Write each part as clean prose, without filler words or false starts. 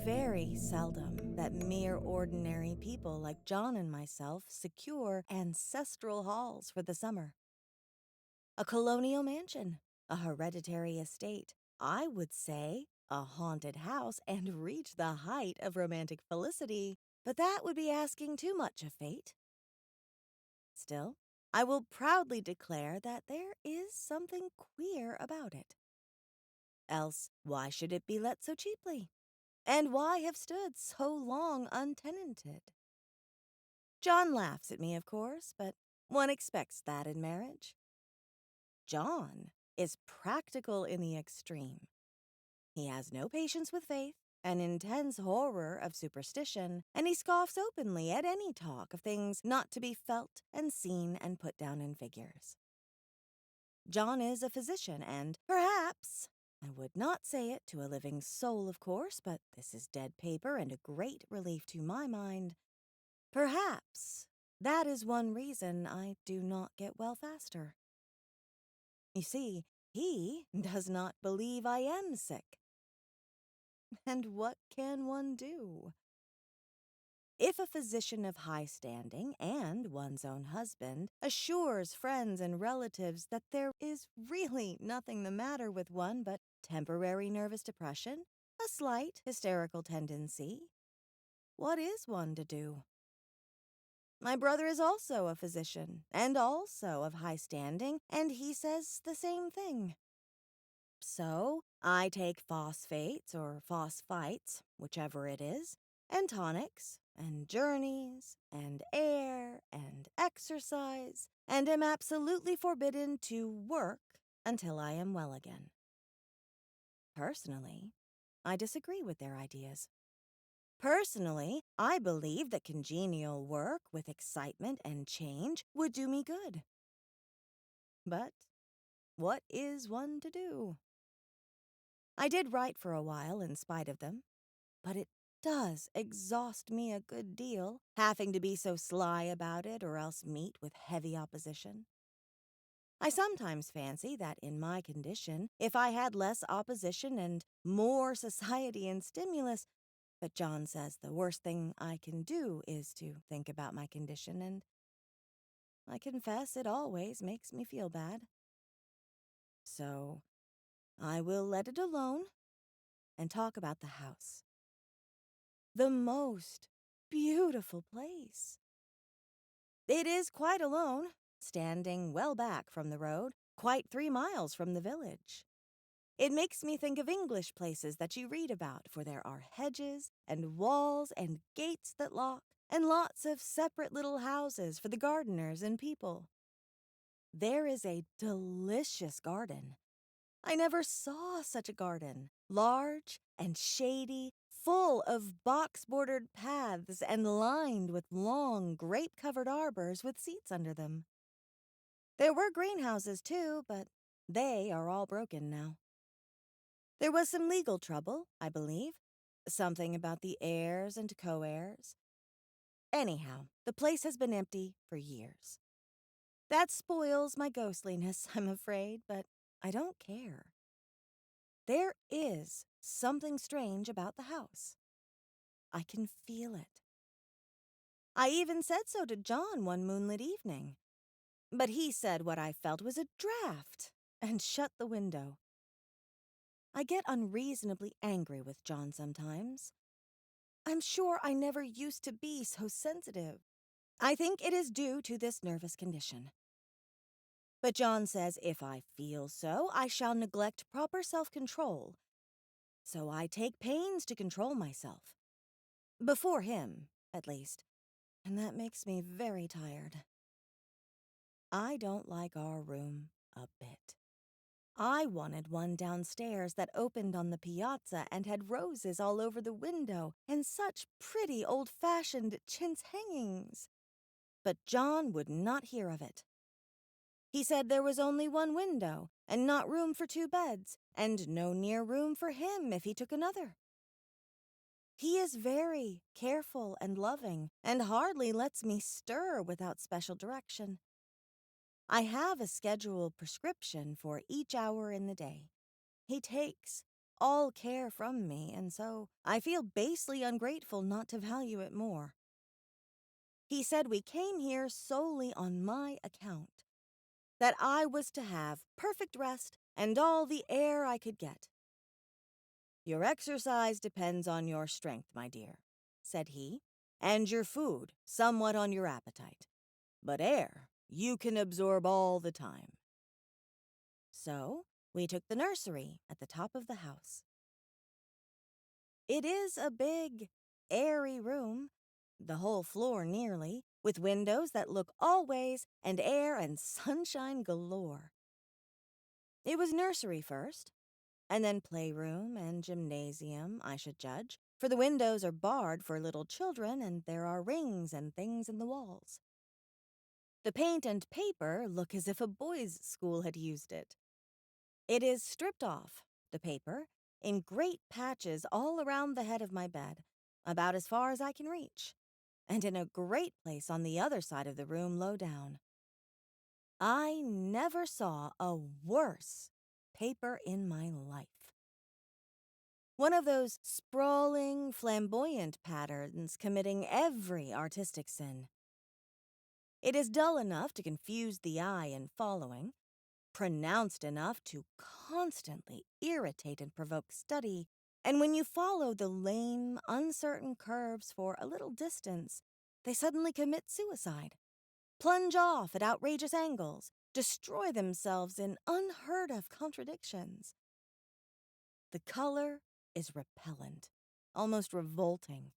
very seldom that mere ordinary people like John and myself secure ancestral halls for the summer. A colonial mansion, a hereditary estate, I would say a haunted house, and reach the height of romantic felicity, but that would be asking too much of fate. Still, I will proudly declare that there is something queer about it. Else, why should it be let so cheaply? And why have stood so long untenanted? John laughs at me, of course, but one expects that in marriage. John is practical in the extreme. He has no patience with faith, an intense horror of superstition, and he scoffs openly at any talk of things not to be felt and seen and put down in figures. John is a physician, and perhaps, I would not say it to a living soul, of course, but this is dead paper and a great relief to my mind, perhaps that is one reason I do not get well faster. You see, he does not believe I am sick. And what can one do? If a physician of high standing and one's own husband assures friends and relatives that there is really nothing the matter with one but temporary nervous depression, a slight hysterical tendency, what is one to do? My brother is also a physician and also of high standing, and he says the same thing. So, I take phosphates or phosphites, whichever it is, and tonics, and journeys, and air, and exercise, and am absolutely forbidden to work until I am well again. Personally, I disagree with their ideas. Personally, I believe that congenial work with excitement and change would do me good. But what is one to do? I did write for a while in spite of them, but it does exhaust me a good deal, having to be so sly about it or else meet with heavy opposition. I sometimes fancy that in my condition, if I had less opposition and more society and stimulus, but John says the worst thing I can do is to think about my condition, and I confess it always makes me feel bad. So I will let it alone and talk about the house. The most beautiful place. It is quite alone, standing well back from the road, quite 3 miles from the village. It makes me think of English places that you read about, for there are hedges and walls and gates that lock, and lots of separate little houses for the gardeners and people. There is a delicious garden. I never saw such a garden, large and shady, full of box-bordered paths and lined with long, grape-covered arbors with seats under them. There were greenhouses, too, but they are all broken now. There was some legal trouble, I believe, something about the heirs and co-heirs. Anyhow, the place has been empty for years. That spoils my ghostliness, I'm afraid, but I don't care. There is something strange about the house. I can feel it. I even said so to John one moonlit evening. But he said what I felt was a draft and shut the window. I get unreasonably angry with John sometimes. I'm sure I never used to be so sensitive. I think it is due to this nervous condition. But John says if I feel so, I shall neglect proper self-control. So I take pains to control myself. Before him, at least. And that makes me very tired. I don't like our room a bit. I wanted one downstairs that opened on the piazza and had roses all over the window and such pretty old-fashioned chintz hangings. But John would not hear of it. He said there was only one window and not room for 2 beds, and no near room for him if he took another. He is very careful and loving, and hardly lets me stir without special direction. I have a scheduled prescription for each hour in the day. He takes all care from me, and so I feel basely ungrateful not to value it more. He said we came here solely on my account, that I was to have perfect rest and all the air I could get. Your exercise depends on your strength, my dear, said he, and your food somewhat on your appetite. But air you can absorb all the time. So we took the nursery at the top of the house. It is a big, airy room, the whole floor nearly, with windows that look always and air and sunshine galore. It was nursery first, and then playroom and gymnasium, I should judge, for the windows are barred for little children and there are rings and things in the walls. The paint and paper look as if a boys' school had used it. It is stripped off, the paper, in great patches all around the head of my bed, about as far as I can reach, and in a great place on the other side of the room low down. I never saw a worse paper in my life. One of those sprawling, flamboyant patterns committing every artistic sin. It is dull enough to confuse the eye in following, pronounced enough to constantly irritate and provoke study, and when you follow the lame, uncertain curves for a little distance, they suddenly commit suicide, plunge off at outrageous angles, destroy themselves in unheard-of contradictions. The color is repellent, almost revolting.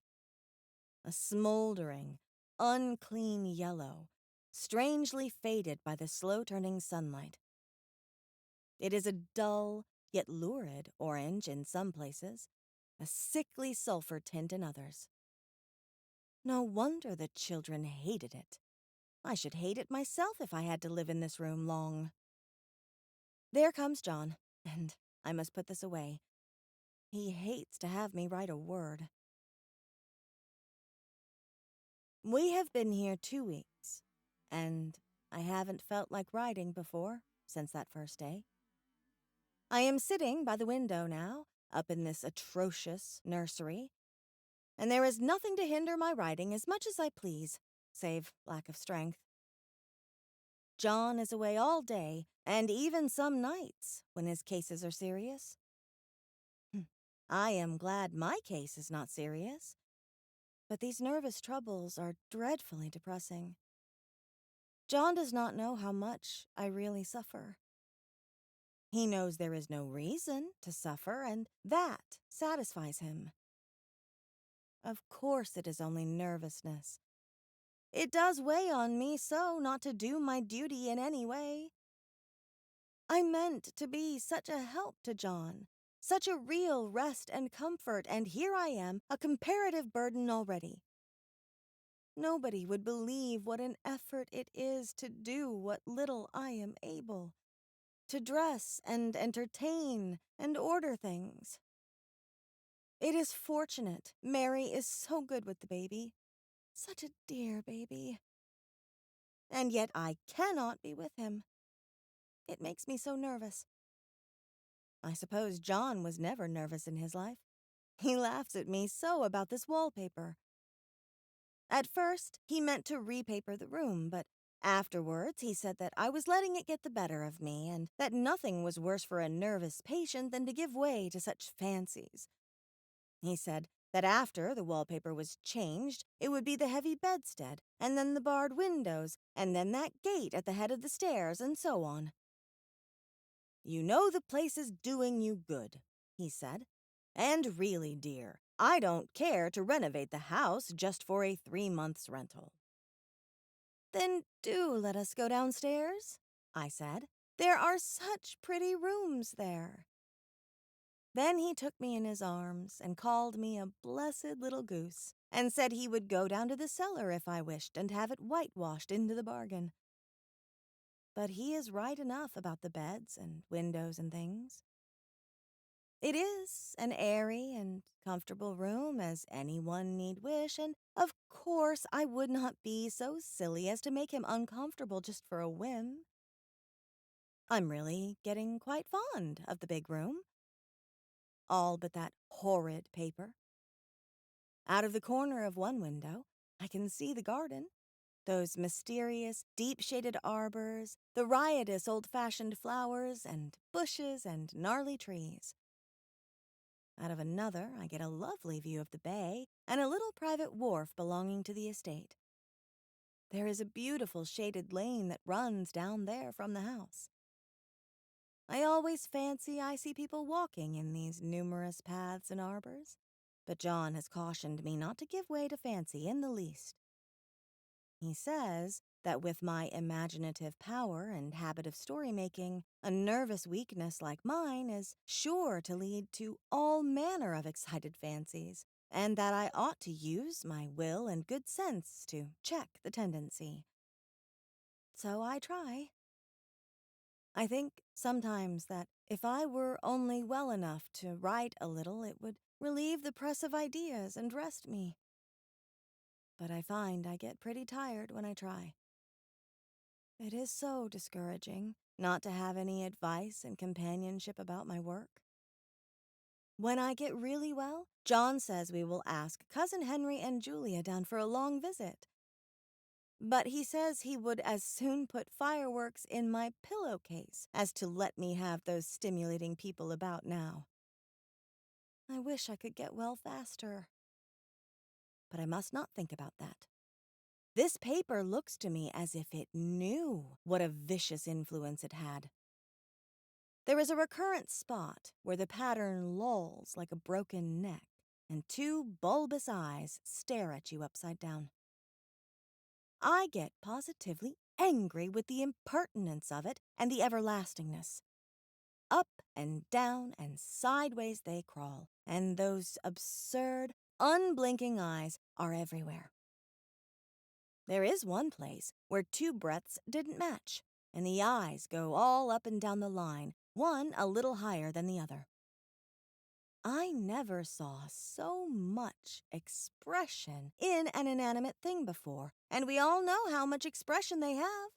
A smoldering, unclean yellow, strangely faded by the slow-turning sunlight. It is a dull, yet lurid orange in some places, a sickly sulphur tint in others. No wonder the children hated it. I should hate it myself if I had to live in this room long. There comes John, and I must put this away. He hates to have me write a word. We have been here 2 weeks, and I haven't felt like writing before since that first day. I am sitting by the window now, up in this atrocious nursery, and there is nothing to hinder my writing as much as I please, save lack of strength. John is away all day, and even some nights when his cases are serious. I am glad my case is not serious, but these nervous troubles are dreadfully depressing. John does not know how much I really suffer. He knows there is no reason to suffer, and that satisfies him. Of course it is only nervousness. It does weigh on me so not to do my duty in any way. I meant to be such a help to John, such a real rest and comfort, and here I am, a comparative burden already. Nobody would believe what an effort it is to do what little I am able, to dress and entertain and order things. It is fortunate Mary is so good with the baby, such a dear baby. And yet I cannot be with him. It makes me so nervous. I suppose John was never nervous in his life. He laughs at me so about this wallpaper. At first, he meant to repaper the room, but afterwards he said that I was letting it get the better of me and that nothing was worse for a nervous patient than to give way to such fancies. He said that after the wallpaper was changed, it would be the heavy bedstead, and then the barred windows, and then that gate at the head of the stairs, and so on. You know the place is doing you good, he said. And really, dear, I don't care to renovate the house just for a 3 months' rental. Then do let us go downstairs, I said. There are such pretty rooms there. Then he took me in his arms and called me a blessed little goose, and said he would go down to the cellar if I wished and have it whitewashed into the bargain. But he is right enough about the beds and windows and things. It is an airy and comfortable room as anyone need wish, and of course I would not be so silly as to make him uncomfortable just for a whim. I'm really getting quite fond of the big room. all but that horrid paper. Out of the corner of one window, I can see the garden. Those mysterious, deep-shaded arbors, the riotous old-fashioned flowers and bushes and gnarly trees. Out of another, I get a lovely view of the bay and a little private wharf belonging to the estate. There is a beautiful shaded lane that runs down there from the house. I always fancy I see people walking in these numerous paths and arbors, but John has cautioned me not to give way to fancy in the least. He says that with my imaginative power and habit of story-making, a nervous weakness like mine is sure to lead to all manner of excited fancies, and that I ought to use my will and good sense to check the tendency. So I try. I think sometimes that if I were only well enough to write a little, it would relieve the press of ideas and rest me. But I find I get pretty tired when I try. It is so discouraging not to have any advice and companionship about my work. When I get really well, John says we will ask Cousin Henry and Julia down for a long visit. But he says he would as soon put fireworks in my pillowcase as to let me have those stimulating people about now. I wish I could get well faster. But I must not think about that. This paper looks to me as if it knew what a vicious influence it had. There is a recurrent spot where the pattern lolls like a broken neck, and two bulbous eyes stare at you upside down. I get positively angry with the impertinence of it and the everlastingness. Up and down and sideways they crawl, and those absurd, unblinking eyes are everywhere. There is one place where two breadths didn't match, and the eyes go all up and down the line, one a little higher than the other. I never saw so much expression in an inanimate thing before, and we all know how much expression they have.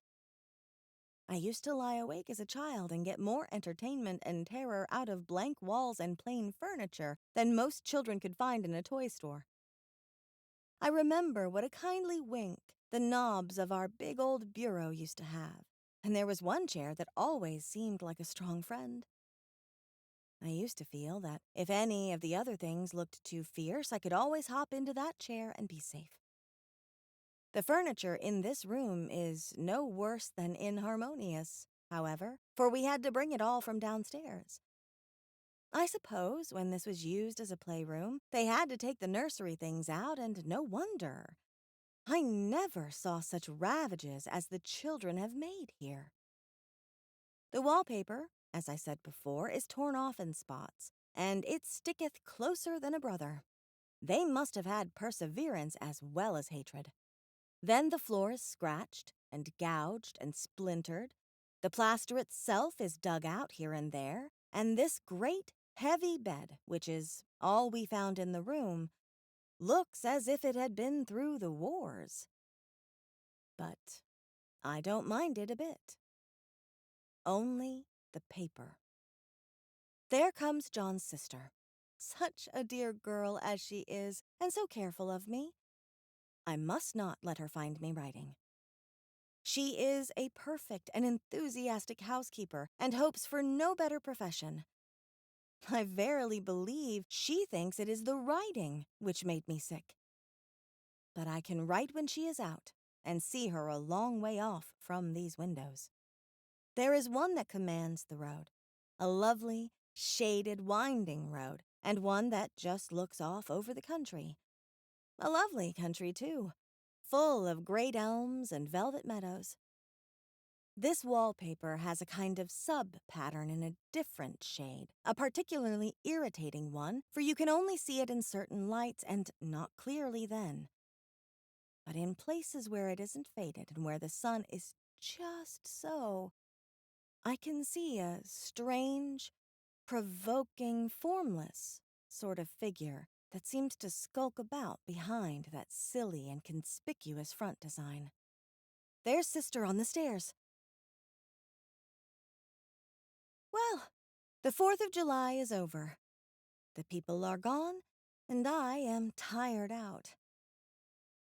I used to lie awake as a child and get more entertainment and terror out of blank walls and plain furniture than most children could find in a toy store. I remember what a kindly wink the knobs of our big old bureau used to have, and there was one chair that always seemed like a strong friend. I used to feel that if any of the other things looked too fierce, I could always hop into that chair and be safe. The furniture in this room is no worse than inharmonious, however, for we had to bring it all from downstairs. I suppose when this was used as a playroom, they had to take the nursery things out, and no wonder. I never saw such ravages as the children have made here. The wallpaper, as I said before, is torn off in spots, and it sticketh closer than a brother. They must have had perseverance as well as hatred. Then the floor is scratched and gouged and splintered. The plaster itself is dug out here and there, and this great, heavy bed, which is all we found in the room, looks as if it had been through the wars. But I don't mind it a bit. Only the paper. There comes John's sister. Such a dear girl as she is, and so careful of me. I must not let her find me writing. She is a perfect and enthusiastic housekeeper and hopes for no better profession. I verily believe she thinks it is the writing which made me sick. But I can write when she is out and see her a long way off from these windows. There is one that commands the road, a lovely, shaded, winding road, and one that just looks off over the country. A lovely country, too, full of great elms and velvet meadows. This wallpaper has a kind of sub-pattern in a different shade, a particularly irritating one, for you can only see it in certain lights and not clearly then. But in places where it isn't faded and where the sun is just so, I can see a strange, provoking, formless sort of figure that seems to skulk about behind that silly and conspicuous front design. There's Sister on the stairs. Well, the 4th of July is over. The people are gone, and I am tired out.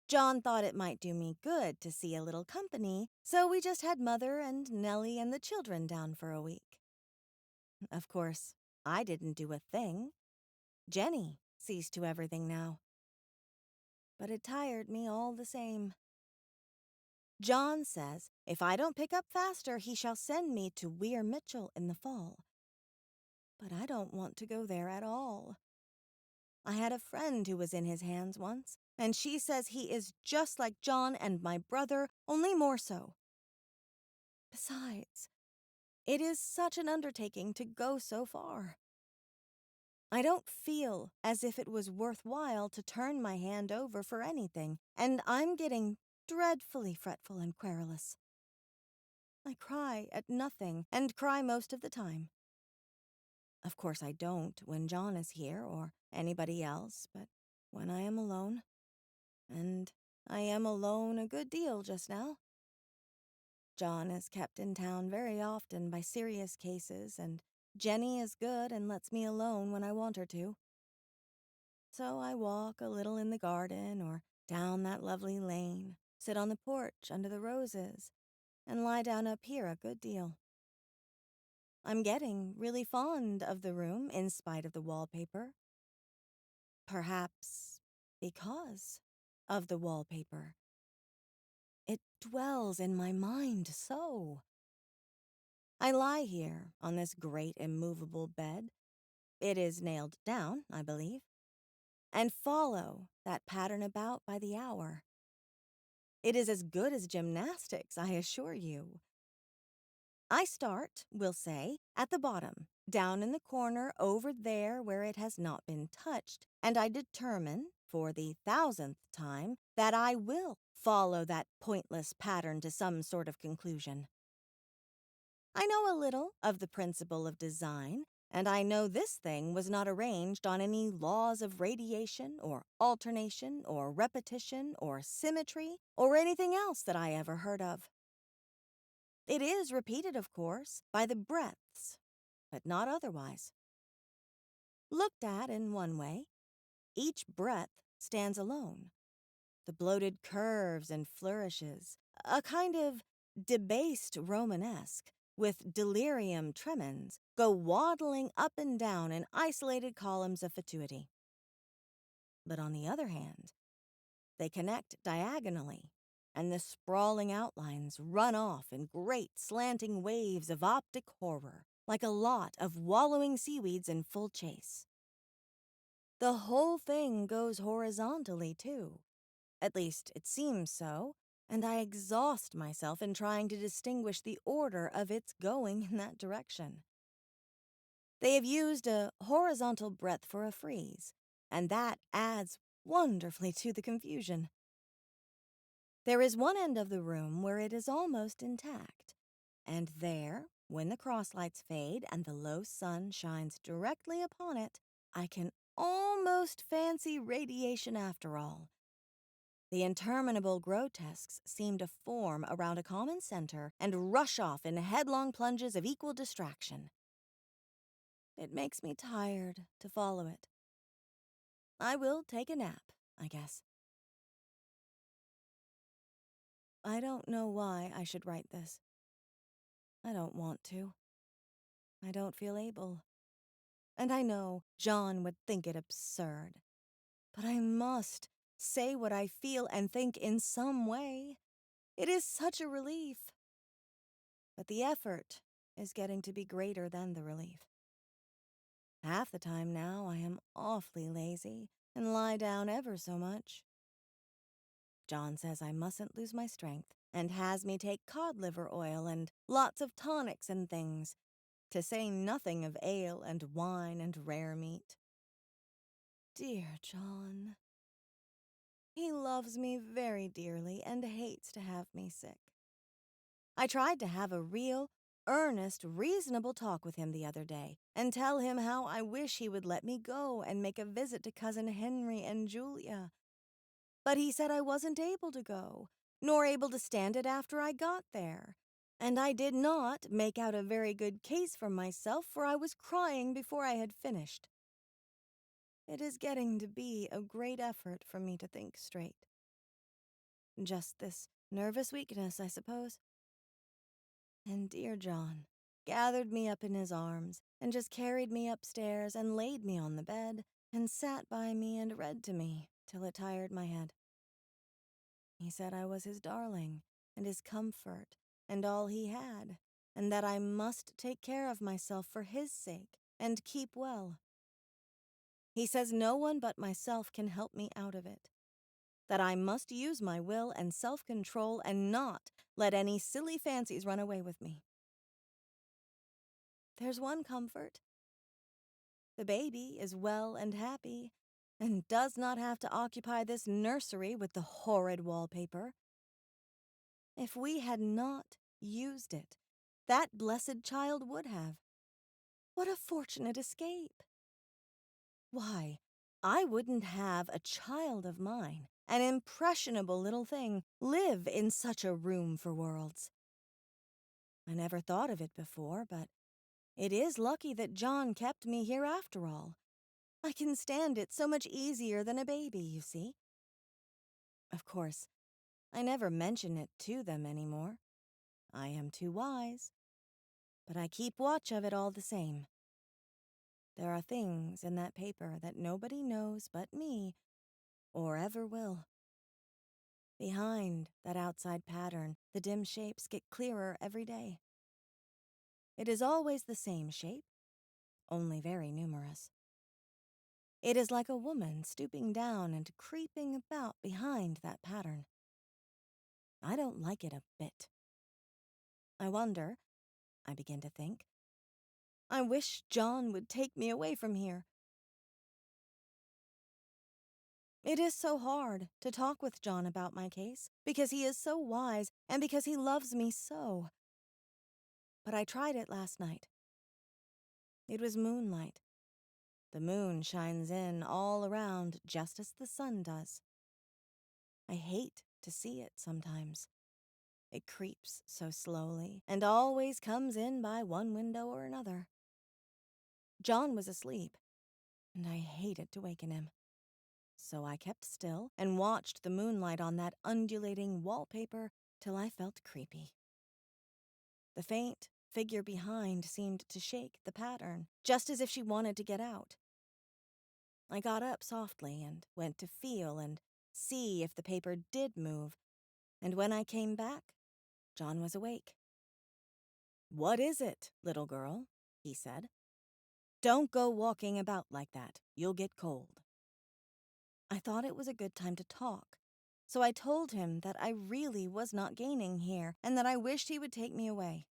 John thought it might do me good to see a little company, so we just had Mother and Nellie and the children down for a week. Of course, I didn't do a thing. Jenny sees to everything now. But it tired me all the same. John says if I don't pick up faster, he shall send me to Weir Mitchell in the fall. But I don't want to go there at all. I had a friend who was in his hands once, and she says he is just like John and my brother, only more so. Besides, it is such an undertaking to go so far. I don't feel as if it was worthwhile to turn my hand over for anything, and I'm getting dreadfully fretful and querulous. I cry at nothing, and cry most of the time. Of course I don't when John is here or anybody else, but when I am alone. And I am alone a good deal just now. John is kept in town very often by serious cases, and Jenny is good and lets me alone when I want her to. So I walk a little in the garden or down that lovely lane, sit on the porch under the roses, and lie down up here a good deal. I'm getting really fond of the room in spite of the wallpaper. Perhaps because of the wallpaper. It dwells in my mind so. I lie here on this great immovable bed. It is nailed down, I believe, and follow that pattern about by the hour. It is as good as gymnastics, I assure you. I start, we'll say, at the bottom, down in the corner over there where it has not been touched, and I determine, for the 1000th time, that I will follow that pointless pattern to some sort of conclusion. I know a little of the principle of design, and I know this thing was not arranged on any laws of radiation or alternation or repetition or symmetry or anything else that I ever heard of. It is repeated, of course, by the breadths, but not otherwise. Looked at in one way, each breadth stands alone. The bloated curves and flourishes, a kind of debased Romanesque, with delirium tremens, go waddling up and down in isolated columns of fatuity. But on the other hand, they connect diagonally, and the sprawling outlines run off in great slanting waves of optic horror, like a lot of wallowing seaweeds in full chase. The whole thing goes horizontally, too. At least, it seems so, and I exhaust myself in trying to distinguish the order of its going in that direction. They have used a horizontal breadth for a frieze, and that adds wonderfully to the confusion. There is one end of the room where it is almost intact, and there, when the crosslights fade and the low sun shines directly upon it, I can almost fancy radiation after all. The interminable grotesques seem to form around a common center and rush off in headlong plunges of equal distraction. It makes me tired to follow it. I will take a nap, I guess. I don't know why I should write this. I don't want to. I don't feel able. And I know John would think it absurd. But I must say what I feel and think in some way. It is such a relief. But the effort is getting to be greater than the relief. Half the time now I am awfully lazy and lie down ever so much. John says I mustn't lose my strength and has me take cod liver oil and lots of tonics and things, to say nothing of ale and wine and rare meat. Dear John. He loves me very dearly and hates to have me sick. I tried to have a real, earnest, reasonable talk with him the other day and tell him how I wish he would let me go and make a visit to Cousin Henry and Julia. But he said I wasn't able to go, nor able to stand it after I got there. And I did not make out a very good case for myself, for I was crying before I had finished. It is getting to be a great effort for me to think straight. Just this nervous weakness, I suppose. And dear John gathered me up in his arms and just carried me upstairs and laid me on the bed and sat by me and read to me till it tired my head. He said I was his darling and his comfort and all he had, and that I must take care of myself for his sake and keep well. He says no one but myself can help me out of it, that I must use my will and self-control and not let any silly fancies run away with me. There's one comfort. The baby is well and happy and does not have to occupy this nursery with the horrid wallpaper. If we had not used it, that blessed child would have. What a fortunate escape! Why, I wouldn't have a child of mine, an impressionable little thing, live in such a room for worlds. I never thought of it before, but it is lucky that John kept me here after all. I can stand it so much easier than a baby, you see. Of course, I never mention it to them anymore. I am too wise. But I keep watch of it all the same. There are things in that paper that nobody knows but me, or ever will. Behind that outside pattern, the dim shapes get clearer every day. It is always the same shape, only very numerous. It is like a woman stooping down and creeping about behind that pattern. I don't like it a bit. I wonder, I begin to think, I wish John would take me away from here. It is so hard to talk with John about my case, because he is so wise and because he loves me so. But I tried it last night. It was moonlight. The moon shines in all around just as the sun does. I hate to see it sometimes. It creeps so slowly and always comes in by one window or another. John was asleep, and I hated to waken him. So I kept still and watched the moonlight on that undulating wallpaper till I felt creepy. The faint figure behind seemed to shake the pattern, just as if she wanted to get out. I got up softly and went to feel and see if the paper did move, and when I came back, John was awake. "What is it, little girl?" he said. "Don't go walking about like that. You'll get cold." I thought it was a good time to talk, so I told him that I really was not gaining here and that I wished he would take me away.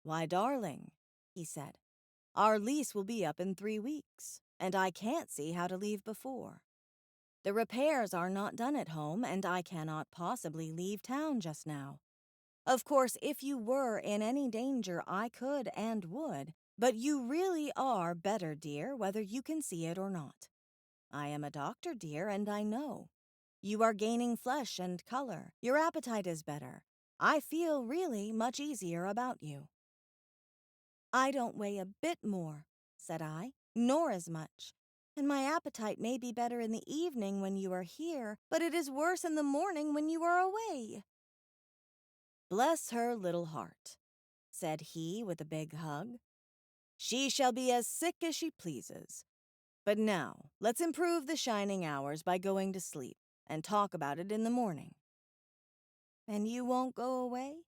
"Why, darling," he said, "our lease will be up in 3 weeks, and I can't see how to leave before. The repairs are not done at home, and I cannot possibly leave town just now. Of course, if you were in any danger, I could and would, but you really are better, dear, whether you can see it or not. I am a doctor, dear, and I know. You are gaining flesh and color. Your appetite is better. I feel really much easier about you." "I don't weigh a bit more," said I, "nor as much. And my appetite may be better in the evening when you are here, but it is worse in the morning when you are away." "Bless her little heart," said he with a big hug. "She shall be as sick as she pleases. But now, let's improve the shining hours by going to sleep, and talk about it in the morning." "And you won't go away?"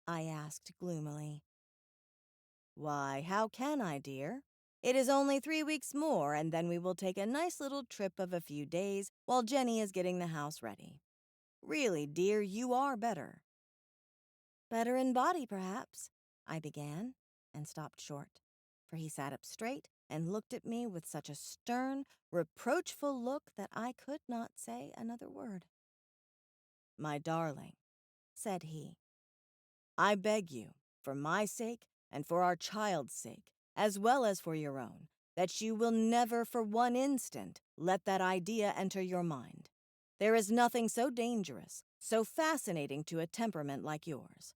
I asked gloomily. "Why, how can I, dear? It is only 3 weeks more, and then we will take a nice little trip of a few days while Jenny is getting the house ready. Really, dear, you are better." "Better in body, perhaps," I began, and stopped short, for he sat up straight and looked at me with such a stern, reproachful look that I could not say another word. "My darling," said he, "I beg you, for my sake and for our child's sake, as well as for your own, that you will never for one instant let that idea enter your mind. There is nothing so dangerous, so fascinating to a temperament like yours.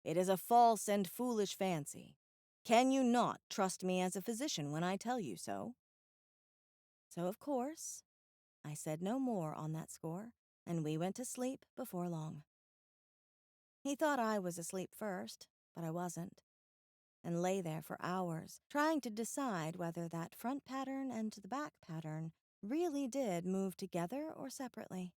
It is a false and foolish fancy. Can you not trust me as a physician when I tell you so?" So, of course, I said no more on that score, and we went to sleep before long. He thought I was asleep first, but I wasn't, and lay there for hours, trying to decide whether that front pattern and the back pattern really did move together or separately.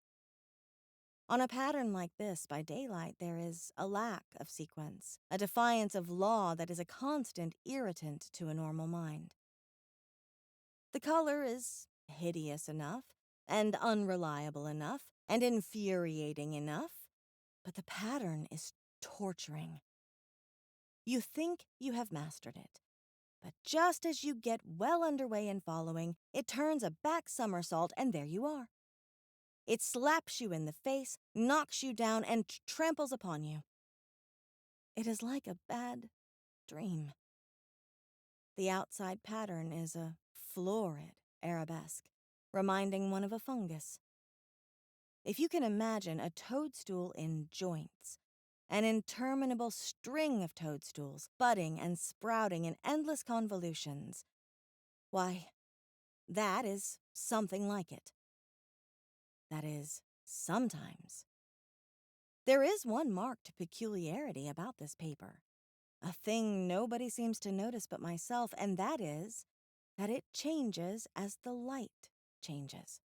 On a pattern like this, by daylight, there is a lack of sequence, a defiance of law that is a constant irritant to a normal mind. The color is hideous enough, and unreliable enough, and infuriating enough, but the pattern is torturing. You think you have mastered it, but just as you get well underway in following, it turns a back somersault, and there you are. It slaps you in the face, knocks you down, and tramples upon you. It is like a bad dream. The outside pattern is a florid arabesque, reminding one of a fungus. If you can imagine a toadstool in joints, an interminable string of toadstools, budding and sprouting in endless convolutions, why, that is something like it. That is, sometimes. There is one marked peculiarity about this paper, a thing nobody seems to notice but myself, and that is that it changes as the light changes.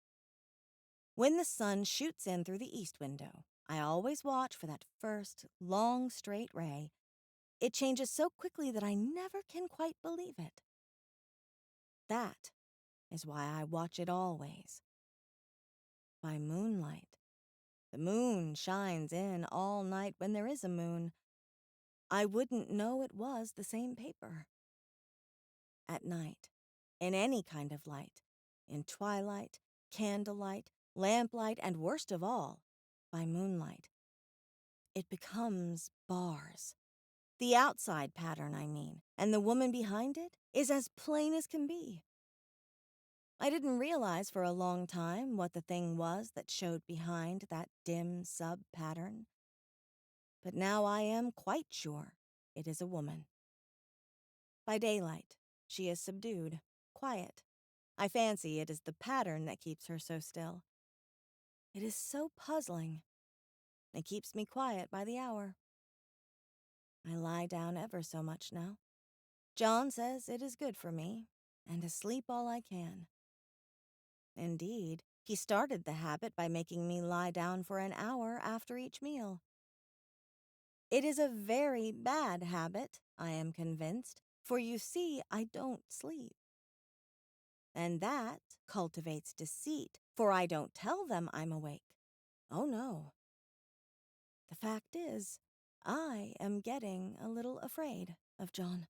When the sun shoots in through the east window, I always watch for that first, long, straight ray. It changes so quickly that I never can quite believe it. That is why I watch it always. By moonlight. The moon shines in all night when there is a moon. I wouldn't know it was the same paper. At night, in any kind of light, in twilight, candlelight, lamplight, and worst of all, by moonlight, it becomes bars. The outside pattern, I mean, and the woman behind it is as plain as can be. I didn't realize for a long time what the thing was that showed behind that dim sub-pattern. But now I am quite sure it is a woman. By daylight, she is subdued, quiet. I fancy it is the pattern that keeps her so still. It is so puzzling. It keeps me quiet by the hour. I lie down ever so much now. John says it is good for me, and to sleep all I can. Indeed, he started the habit by making me lie down for an hour after each meal. It is a very bad habit, I am convinced, for you see, I don't sleep. And that cultivates deceit, for I don't tell them I'm awake. Oh no. The fact is, I am getting a little afraid of John.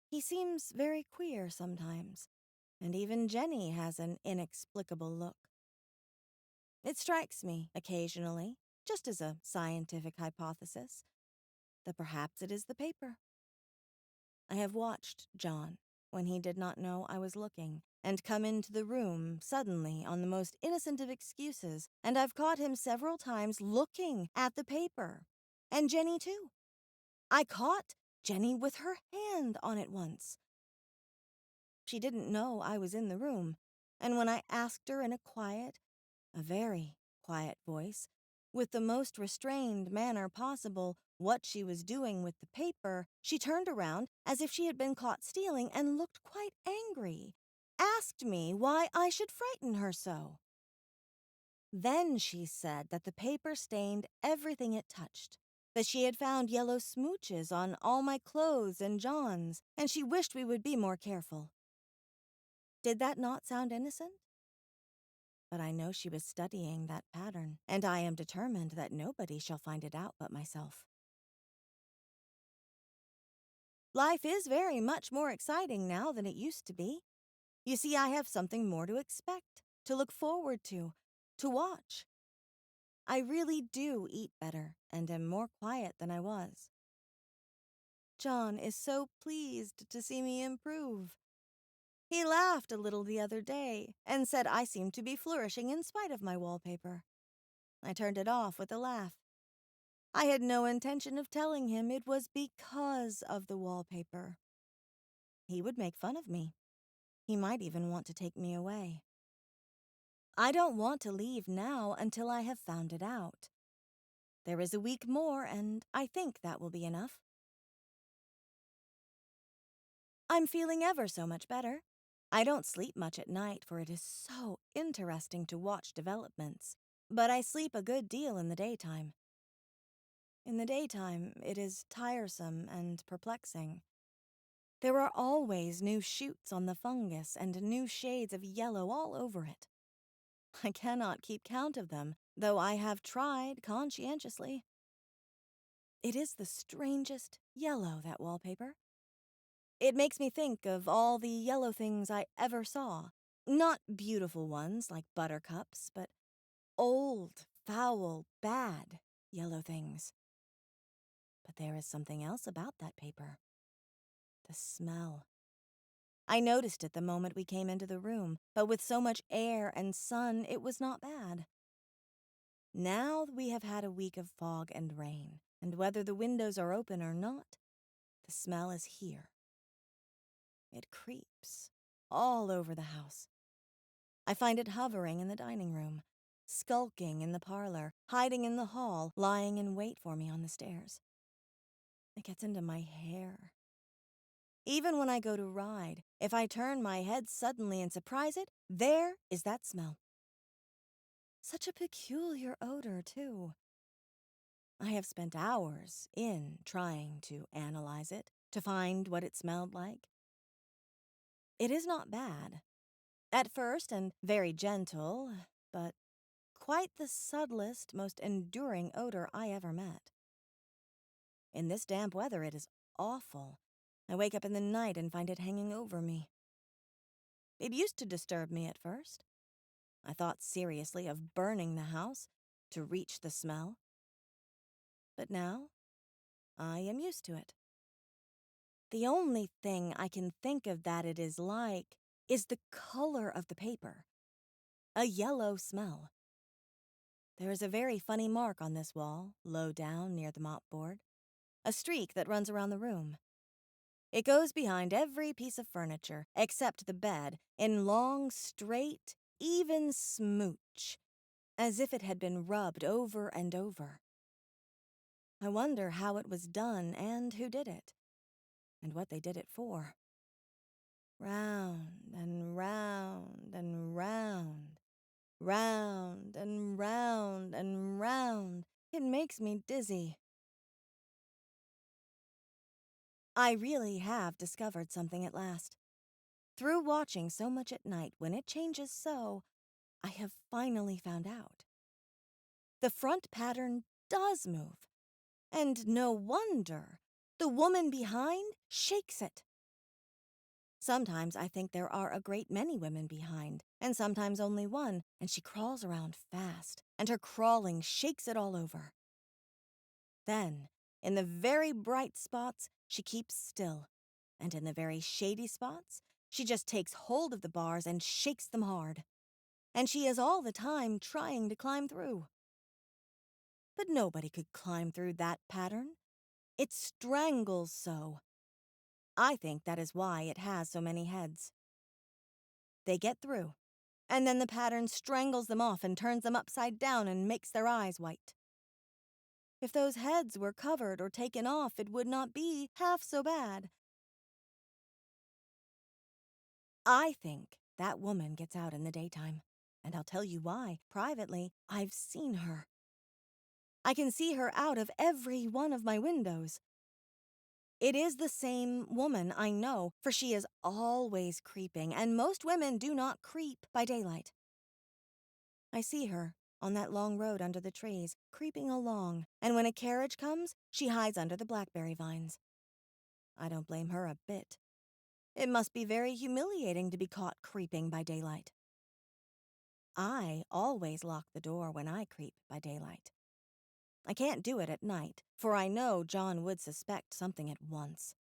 He seems very queer sometimes, and even Jenny has an inexplicable look. It strikes me, occasionally, just as a scientific hypothesis, that perhaps it is the paper. I have watched John, when he did not know I was looking, and come into the room suddenly on the most innocent of excuses, and I've caught him several times looking at the paper. And Jenny, too. I caught Jenny with her hand on it once. She didn't know I was in the room, and when I asked her in a very quiet voice, with the most restrained manner possible, what she was doing with the paper, she turned around as if she had been caught stealing and looked quite angry, asked me why I should frighten her so. Then she said that the paper stained everything it touched, that she had found yellow smooches on all my clothes and John's, and she wished we would be more careful. Did that not sound innocent? But I know she was studying that pattern, and I am determined that nobody shall find it out but myself. Life is very much more exciting now than it used to be. You see, I have something more to expect, to look forward to watch. I really do eat better and am more quiet than I was. John is so pleased to see me improve. He laughed a little the other day and said I seemed to be flourishing in spite of my wallpaper. I turned it off with a laugh. I had no intention of telling him it was because of the wallpaper. He would make fun of me. He might even want to take me away. I don't want to leave now until I have found it out. There is a week more, and I think that will be enough. I'm feeling ever so much better. I don't sleep much at night, for it is so interesting to watch developments. But I sleep a good deal in the daytime. In the daytime, it is tiresome and perplexing. There are always new shoots on the fungus and new shades of yellow all over it. I cannot keep count of them, though I have tried conscientiously. It is the strangest yellow, that wallpaper. It makes me think of all the yellow things I ever saw. Not beautiful ones like buttercups, but old, foul, bad yellow things. But there is something else about that paper. The smell. I noticed it the moment we came into the room, but with so much air and sun, it was not bad. Now we have had a week of fog and rain, and whether the windows are open or not, the smell is here. It creeps all over the house. I find it hovering in the dining room, skulking in the parlor, hiding in the hall, lying in wait for me on the stairs. It gets into my hair. Even when I go to ride, if I turn my head suddenly and surprise it, there is that smell. Such a peculiar odor, too. I have spent hours in trying to analyze it, to find what it smelled like. It is not bad. At first, and very gentle, but quite the subtlest, most enduring odor I ever met. In this damp weather, it is awful. I wake up in the night and find it hanging over me. It used to disturb me at first. I thought seriously of burning the house to reach the smell. But now, I am used to it. The only thing I can think of that it is like is the color of the paper. A yellow smell. There is a very funny mark on this wall, low down near the mopboard. A streak that runs around the room. It goes behind every piece of furniture, except the bed, in long, straight, even smooch, as if it had been rubbed over and over. I wonder how it was done and who did it, and what they did it for. Round and round and round, round and round and round. It makes me dizzy. I really have discovered something at last. Through watching so much at night, when it changes so, I have finally found out. The front pattern does move. And no wonder. The woman behind shakes it. Sometimes I think there are a great many women behind, and sometimes only one, and she crawls around fast, and her crawling shakes it all over. Then, in the very bright spots, she keeps still, and in the very shady spots, she just takes hold of the bars and shakes them hard. And she is all the time trying to climb through. But nobody could climb through that pattern. It strangles so. I think that is why it has so many heads. They get through, and then the pattern strangles them off and turns them upside down and makes their eyes white. If those heads were covered or taken off, it would not be half so bad. I think that woman gets out in the daytime, and I'll tell you why. Privately, I've seen her. I can see her out of every one of my windows. It is the same woman, I know, for she is always creeping, and most women do not creep by daylight. I see her on that long road under the trees, creeping along, and when a carriage comes, she hides under the blackberry vines. I don't blame her a bit. It must be very humiliating to be caught creeping by daylight. I always lock the door when I creep by daylight. I can't do it at night, for I know John would suspect something at once.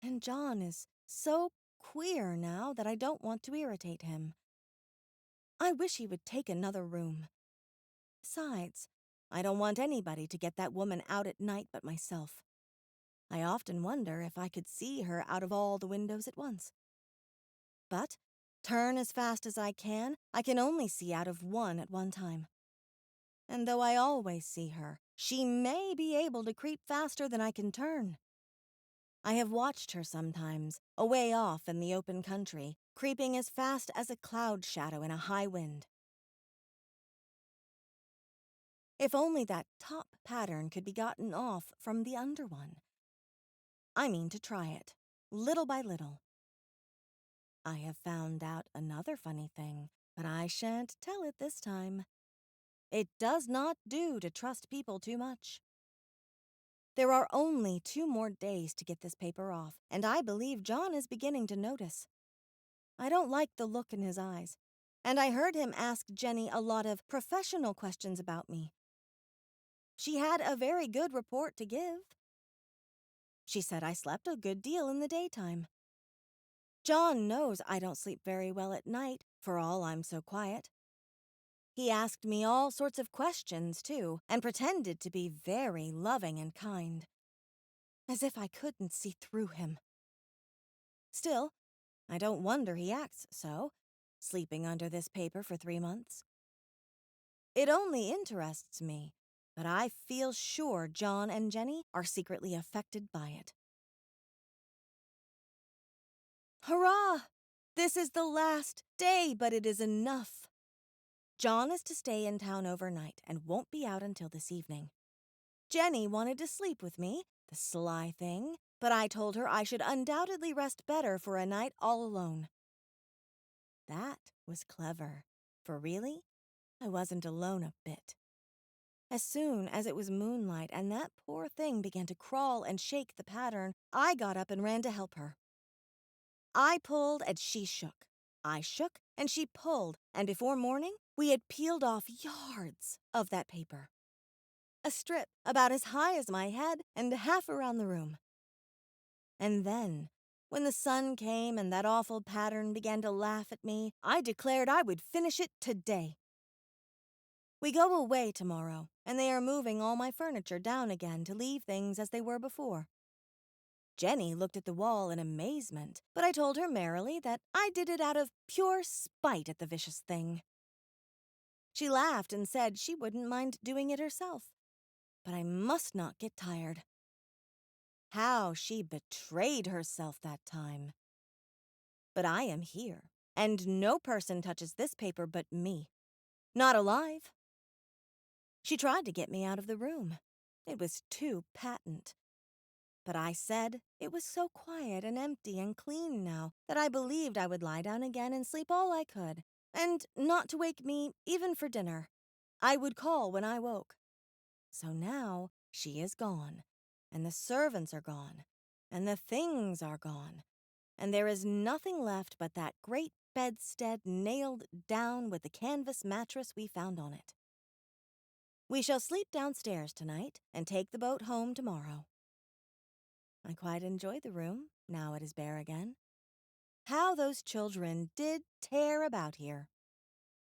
And John is so queer now that I don't want to irritate him. I wish he would take another room. Besides, I don't want anybody to get that woman out at night but myself. I often wonder if I could see her out of all the windows at once. But, turn as fast as I can only see out of one at one time. And though I always see her, she may be able to creep faster than I can turn. I have watched her sometimes, away off in the open country, creeping as fast as a cloud shadow in a high wind. If only that top pattern could be gotten off from the under one. I mean to try it, little by little. I have found out another funny thing, but I shan't tell it this time. It does not do to trust people too much. There are only 2 more days to get this paper off, and I believe John is beginning to notice. I don't like the look in his eyes, and I heard him ask Jenny a lot of professional questions about me. She had a very good report to give. She said I slept a good deal in the daytime. John knows I don't sleep very well at night, for all I'm so quiet. He asked me all sorts of questions, too, and pretended to be very loving and kind. As if I couldn't see through him. Still, I don't wonder he acts so, sleeping under this paper for 3 months. It only interests me, but I feel sure John and Jenny are secretly affected by it. Hurrah! This is the last day, but it is enough. John is to stay in town overnight and won't be out until this evening. Jenny wanted to sleep with me, the sly thing, but I told her I should undoubtedly rest better for a night all alone. That was clever, for really, I wasn't alone a bit. As soon as it was moonlight and that poor thing began to crawl and shake the pattern, I got up and ran to help her. I pulled and she shook. I shook and she pulled, and before morning, we had peeled off yards of that paper. A strip about as high as my head and half around the room. And then, when the sun came and that awful pattern began to laugh at me, I declared I would finish it today. We go away tomorrow, and they are moving all my furniture down again to leave things as they were before. Jenny looked at the wall in amazement, but I told her merrily that I did it out of pure spite at the vicious thing. She laughed and said she wouldn't mind doing it herself, but I must not get tired. How she betrayed herself that time. But I am here, and no person touches this paper but me. Not alive. She tried to get me out of the room. It was too patent. But I said it was so quiet and empty and clean now that I believed I would lie down again and sleep all I could, and not to wake me even for dinner. I would call when I woke. So now she is gone, and the servants are gone, and the things are gone, and there is nothing left but that great bedstead nailed down with the canvas mattress we found on it. We shall sleep downstairs tonight and take the boat home tomorrow. I quite enjoy the room, now it is bare again. How those children did tear about here.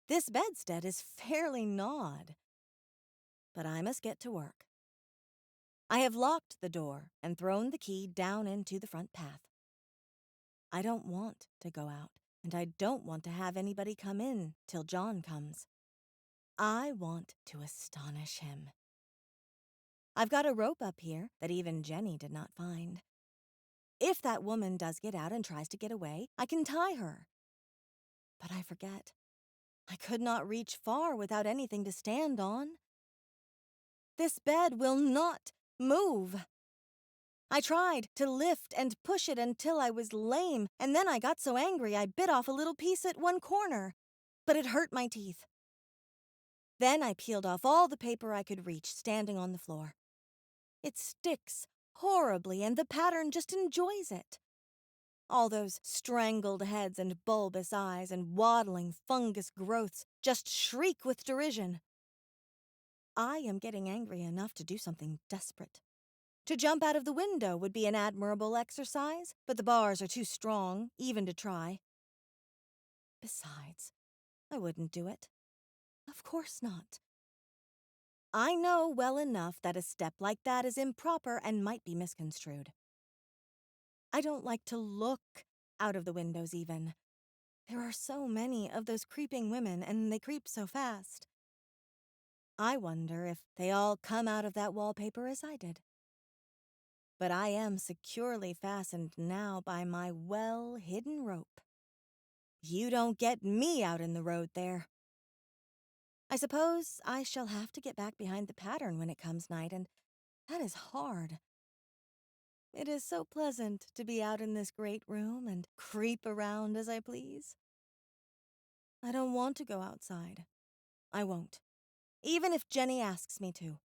This bedstead is fairly gnawed. But I must get to work. I have locked the door and thrown the key down into the front path. I don't want to go out, and I don't want to have anybody come in till John comes. I want to astonish him. I've got a rope up here that even Jenny did not find. If that woman does get out and tries to get away, I can tie her. But I forget. I could not reach far without anything to stand on. This bed will not move. I tried to lift and push it until I was lame, and then I got so angry I bit off a little piece at one corner, but it hurt my teeth. Then I peeled off all the paper I could reach standing on the floor. It sticks horribly, and the pattern just enjoys it. All those strangled heads and bulbous eyes and waddling fungus growths just shriek with derision. I am getting angry enough to do something desperate. To jump out of the window would be an admirable exercise, but the bars are too strong, even to try. Besides, I wouldn't do it. Of course not. I know well enough that a step like that is improper and might be misconstrued. I don't like to look out of the windows even. There are so many of those creeping women, and they creep so fast. I wonder if they all come out of that wallpaper as I did. But I am securely fastened now by my well-hidden rope. You don't get me out in the road there. I suppose I shall have to get back behind the pattern when it comes night, and that is hard. It is so pleasant to be out in this great room and creep around as I please. I don't want to go outside. I won't, even if Jenny asks me to.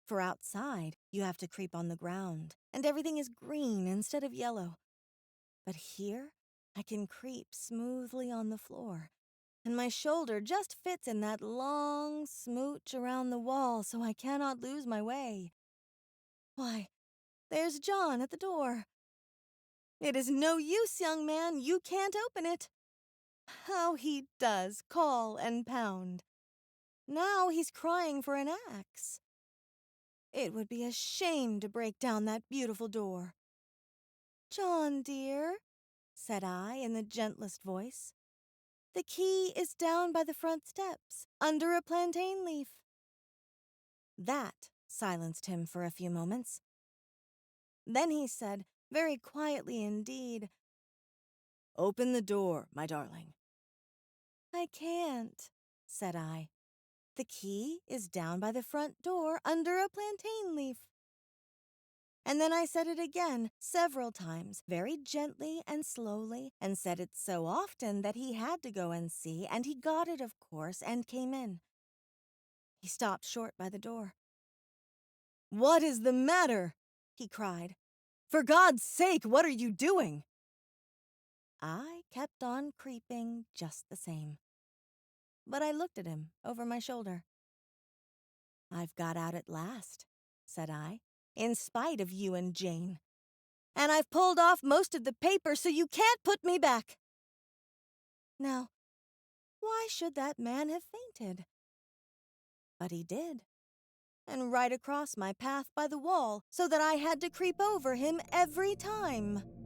For outside, you have to creep on the ground, and everything is green instead of yellow. But here, I can creep smoothly on the floor, and my shoulder just fits in that long smooch around the wall, so I cannot lose my way. Why, there's John at the door. It is no use, young man, you can't open it. How he does call and pound. Now he's crying for an axe. It would be a shame to break down that beautiful door. John, dear, said I in the gentlest voice, the key is down by the front steps, under a plantain leaf. That silenced him for a few moments. Then he said, very quietly indeed, "Open the door, my darling." "I can't," said I. "The key is down by the front door, under a plantain leaf." And then I said it again, several times, very gently and slowly, and said it so often that he had to go and see, and he got it, of course, and came in. He stopped short by the door. "What is the matter?" he cried. "For God's sake, what are you doing?" I kept on creeping just the same. But I looked at him over my shoulder. "I've got out at last," said I, "in spite of you and Jane. And I've pulled off most of the paper, so you can't put me back." Now, why should that man have fainted? But he did, and right across my path by the wall, so that I had to creep over him every time.